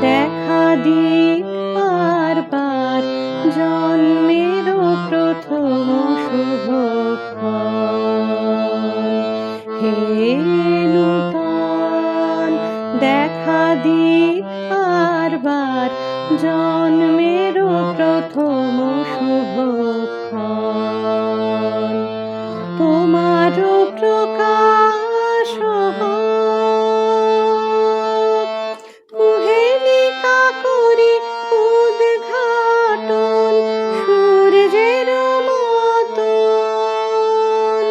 দেখা দিক বারবার জন্মেরও প্রথম শুভক্ষণ। হে নূতন দেখা দিক বারবার জন্মেরও প্রথম শুভক্ষণ। তোমারও প্রকাশ হোক, কুহেলিকা করি উদ্ঘাটন সূর্যের মতন।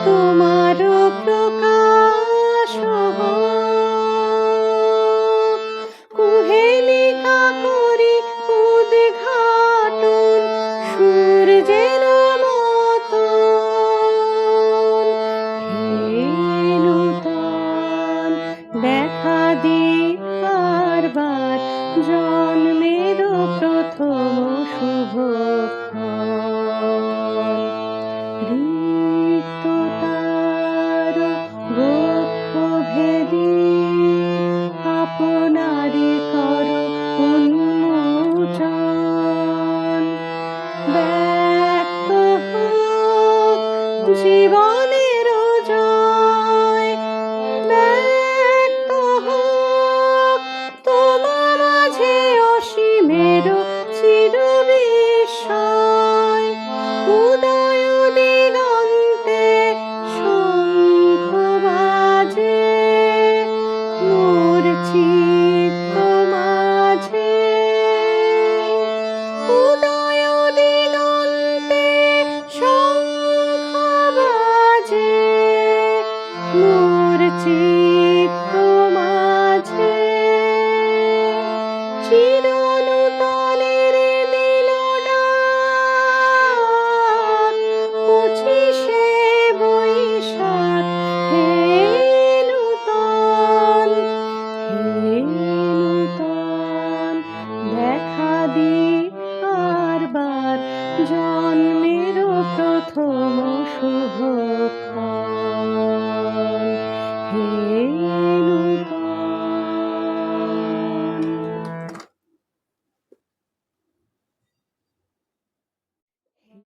তোমারও প্রকাশ হোক, কুহেলিকা করি উদ্ঘাটন সূর্যের মতন। হে নূতন দেখা দিক বারবার জন্মেরও প্রথম শুভক্ষণ। রিক্ততার বক্ষ ভেদি আপনারে কর উন্মোচন। ব্যক্ত হোক জীবনের জয়, ব্যক্ত হোক তোমার মাঝে অসীমের চিরবিস্ময়। উদয় দিগন্তে শঙ্খ বাজে, মোর চিত্ত মাঝে। উদয় দিগন্তে শঙ্খ বাজে, মোর চিত্ত